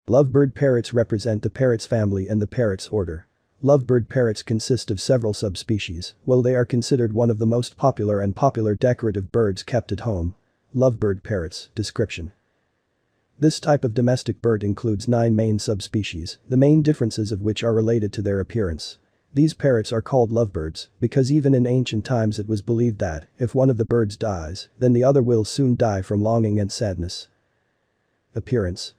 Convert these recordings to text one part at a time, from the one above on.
Lovebird parrots represent the parrots family and the parrots order. Lovebird parrots consist of several subspecies, while they are considered one of the most popular decorative birds kept at home. Lovebird parrots. Description. This type of domestic bird includes 9 main subspecies, the main differences of which are related to their appearance. These parrots are called lovebirds because even in ancient times it was believed that, if one of the birds dies, then the other will soon die from longing and sadness. Appearance.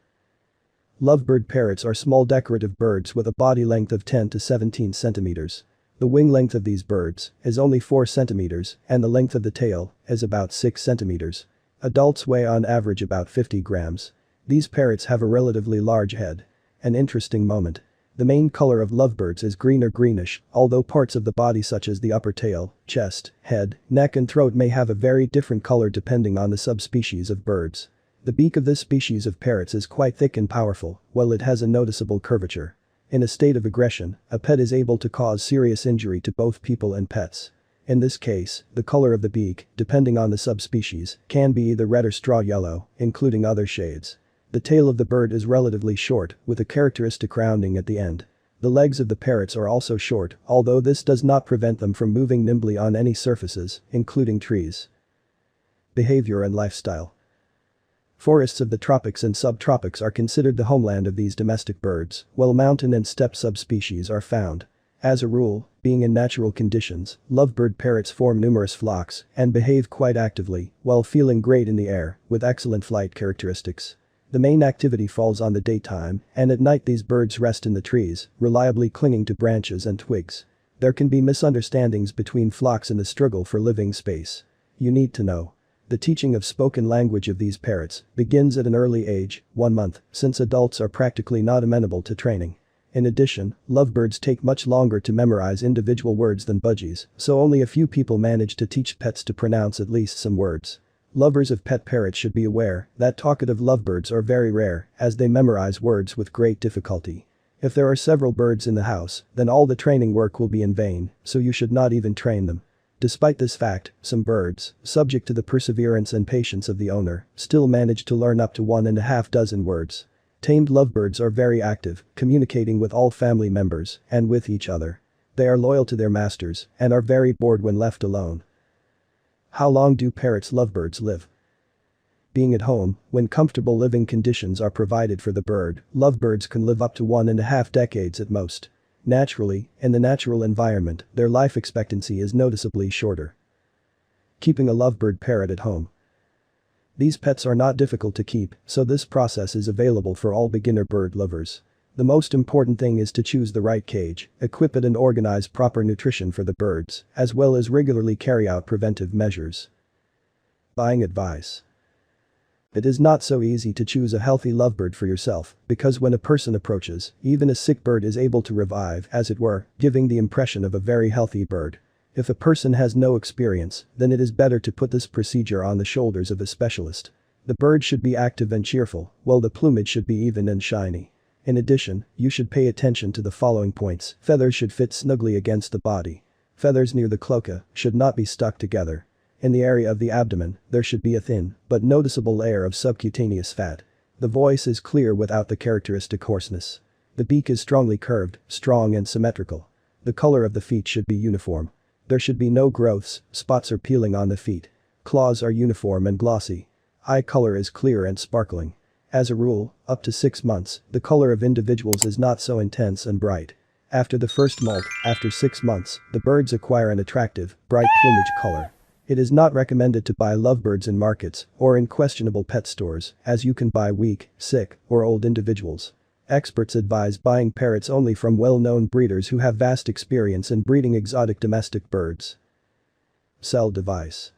Lovebird parrots are small decorative birds with a body length of 10 to 17 centimeters. The wing length of these birds is only 4 centimeters and the length of the tail is about 6 centimeters. Adults weigh on average about 50 grams. These parrots have a relatively large head. An interesting moment. The main color of lovebirds is green or greenish, although parts of the body such as the upper tail, chest, head, neck and throat may have a very different color depending on the subspecies of birds. The beak of this species of parrots is quite thick and powerful, while it has a noticeable curvature. In a state of aggression, a pet is able to cause serious injury to both people and pets. In this case, the color of the beak, depending on the subspecies, can be either red or straw yellow, including other shades. The tail of the bird is relatively short, with a characteristic rounding at the end. The legs of the parrots are also short, although this does not prevent them from moving nimbly on any surfaces, including trees. Behavior and lifestyle. Forests of the tropics and subtropics are considered the homeland of these domestic birds, while mountain and steppe subspecies are found. As a rule, being in natural conditions, lovebird parrots form numerous flocks and behave quite actively while feeling great in the air, with excellent flight characteristics. The main activity falls on the daytime, and at night these birds rest in the trees, reliably clinging to branches and twigs. There can be misunderstandings between flocks in the struggle for living space. You need to know. The teaching of spoken language of these parrots begins at an early age, 1 month, since adults are practically not amenable to training. In addition, lovebirds take much longer to memorize individual words than budgies, so only a few people manage to teach pets to pronounce at least some words. Lovers of pet parrots should be aware that talkative lovebirds are very rare, as they memorize words with great difficulty. If there are several birds in the house, then all the training work will be in vain, so you should not even train them. Despite this fact, some birds, subject to the perseverance and patience of the owner, still manage to learn up to 1.5 dozen words. Tamed lovebirds are very active, communicating with all family members and with each other. They are loyal to their masters and are very bored when left alone. How long do parrots lovebirds live? Being at home, when comfortable living conditions are provided for the bird, lovebirds can live up to 1.5 decades at most. Naturally, in the natural environment, their life expectancy is noticeably shorter. Keeping a lovebird parrot at home. These pets are not difficult to keep, so this process is available for all beginner bird lovers. The most important thing is to choose the right cage, equip it and organize proper nutrition for the birds, as well as regularly carry out preventive measures. Buying advice. It is not so easy to choose a healthy lovebird for yourself, because when a person approaches, even a sick bird is able to revive, as it were, giving the impression of a very healthy bird. If a person has no experience, then it is better to put this procedure on the shoulders of a specialist. The bird should be active and cheerful, while the plumage should be even and shiny. In addition, you should pay attention to the following points. Feathers should fit snugly against the body. Feathers near the cloaca should not be stuck together. In the area of the abdomen, there should be a thin, but noticeable layer of subcutaneous fat. The voice is clear without the characteristic hoarseness. The beak is strongly curved, strong and symmetrical. The color of the feet should be uniform. There should be no growths, spots or peeling on the feet. Claws are uniform and glossy. Eye color is clear and sparkling. As a rule, up to 6 months, the color of individuals is not so intense and bright. After the first molt, after 6 months, the birds acquire an attractive, bright plumage color. It is not recommended to buy lovebirds in markets or in questionable pet stores, as you can buy weak, sick, or old individuals. Experts advise buying parrots only from well-known breeders who have vast experience in breeding exotic domestic birds. Cell device.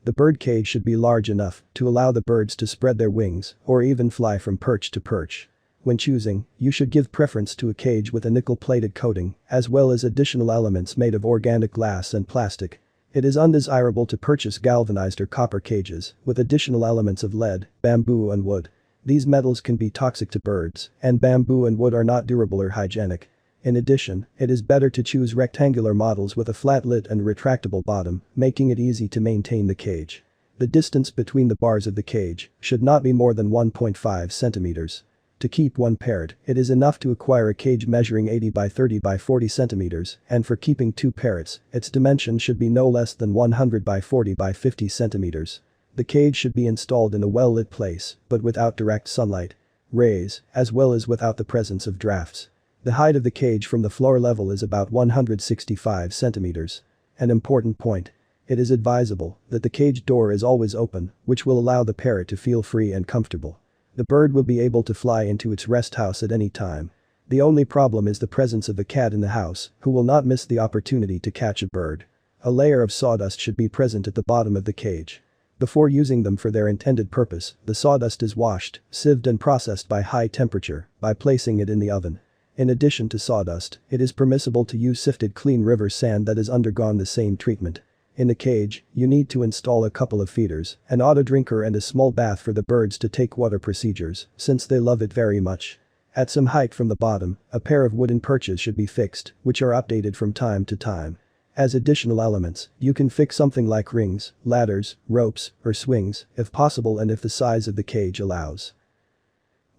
The bird cage should be large enough to allow the birds to spread their wings or even fly from perch to perch. When choosing, you should give preference to a cage with a nickel-plated coating, as well as additional elements made of organic glass and plastic. It is undesirable to purchase galvanized or copper cages with additional elements of lead, bamboo and wood. These metals can be toxic to birds, and bamboo and wood are not durable or hygienic. In addition, it is better to choose rectangular models with a flat lid and retractable bottom, making it easy to maintain the cage. The distance between the bars of the cage should not be more than 1.5 centimeters. To keep one parrot, it is enough to acquire a cage measuring 80 by 30 by 40 centimeters, and for keeping 2 parrots, its dimension should be no less than 100 by 40 by 50 centimeters. The cage should be installed in a well-lit place, but without direct sunlight, rays, as well as without the presence of drafts. The height of the cage from the floor level is about 165 centimeters. An important point. It is advisable that the cage door is always open, which will allow the parrot to feel free and comfortable. The bird will be able to fly into its rest house at any time. The only problem is the presence of a cat in the house, who will not miss the opportunity to catch a bird. A layer of sawdust should be present at the bottom of the cage. Before using them for their intended purpose, the sawdust is washed, sieved and processed by high temperature by placing it in the oven. In addition to sawdust, it is permissible to use sifted clean river sand that has undergone the same treatment. In the cage, you need to install a couple of feeders, an auto drinker and a small bath for the birds to take water procedures, since they love it very much. At some height from the bottom, a pair of wooden perches should be fixed, which are updated from time to time. As additional elements, you can fix something like rings, ladders, ropes, or swings, if possible and if the size of the cage allows.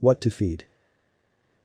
What to feed?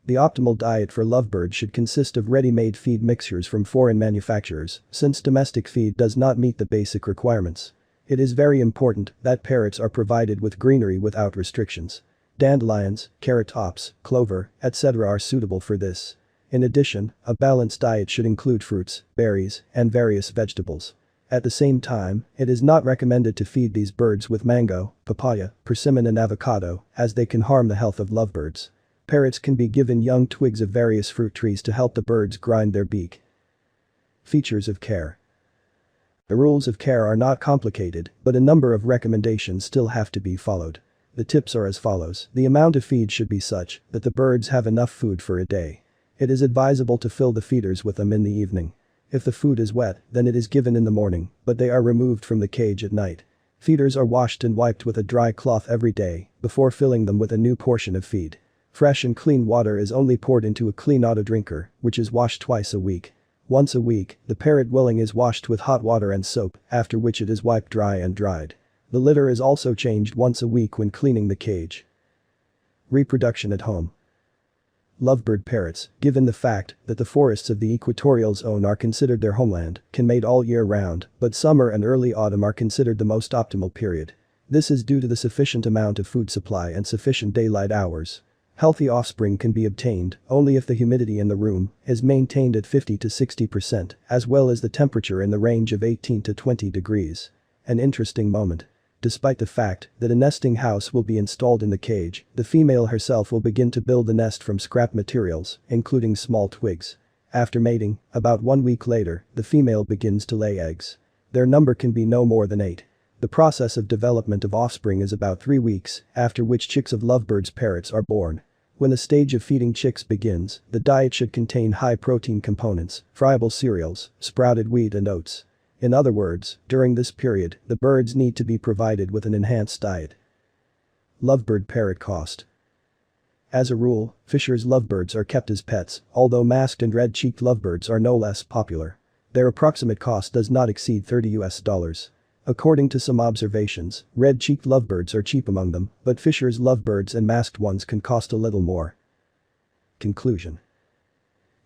The optimal diet for lovebirds should consist of ready-made feed mixtures from foreign manufacturers, since domestic feed does not meet the basic requirements. It is very important that parrots are provided with greenery without restrictions. Dandelions, carrot tops, clover, etc. are suitable for this. In addition, a balanced diet should include fruits, berries, and various vegetables. At the same time, it is not recommended to feed these birds with mango, papaya, persimmon and avocado, as they can harm the health of lovebirds. Parrots can be given young twigs of various fruit trees to help the birds grind their beak. Features of care. The rules of care are not complicated, but a number of recommendations still have to be followed. The tips are as follows. The amount of feed should be such that the birds have enough food for a day. It is advisable to fill the feeders with them in the evening. If the food is wet, then it is given in the morning, but they are removed from the cage at night. Feeders are washed and wiped with a dry cloth every day before filling them with a new portion of feed. Fresh and clean water is only poured into a clean auto drinker, which is washed twice a week. Once a week, the parrot dwelling is washed with hot water and soap, after which it is wiped dry and dried. The litter is also changed once a week when cleaning the cage. Reproduction at home. Lovebird parrots, given the fact that the forests of the equatorial zone are considered their homeland, can mate all year round, but summer and early autumn are considered the most optimal period. This is due to the sufficient amount of food supply and sufficient daylight hours. Healthy offspring can be obtained only if the humidity in the room is maintained at 50 to 60%, as well as the temperature in the range of 18 to 20 degrees. An interesting moment. Despite the fact that a nesting house will be installed in the cage, the female herself will begin to build the nest from scrap materials, including small twigs. After mating, about 1 week later, the female begins to lay eggs. Their number can be no more than 8. The process of development of offspring is about 3 weeks, after which chicks of lovebirds parrots are born. When the stage of feeding chicks begins, the diet should contain high-protein components, friable cereals, sprouted wheat and oats. In other words, during this period, the birds need to be provided with an enhanced diet. Lovebird parrot cost. As a rule, Fisher's lovebirds are kept as pets, although masked and red-cheeked lovebirds are no less popular. Their approximate cost does not exceed $30. According to some observations, red-cheeked lovebirds are cheap among them, but Fisher's lovebirds and masked ones can cost a little more. Conclusion.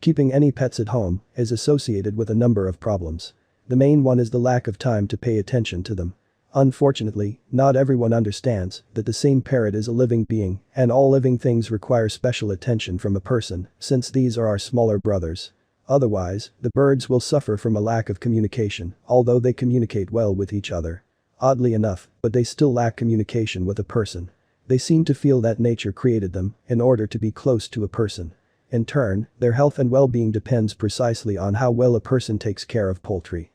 Keeping any pets at home is associated with a number of problems. The main one is the lack of time to pay attention to them. Unfortunately, not everyone understands that the same parrot is a living being, and all living things require special attention from a person, since these are our smaller brothers. Otherwise, the birds will suffer from a lack of communication, although they communicate well with each other. Oddly enough, but they still lack communication with a person. They seem to feel that nature created them in order to be close to a person. In turn, their health and well-being depends precisely on how well a person takes care of poultry.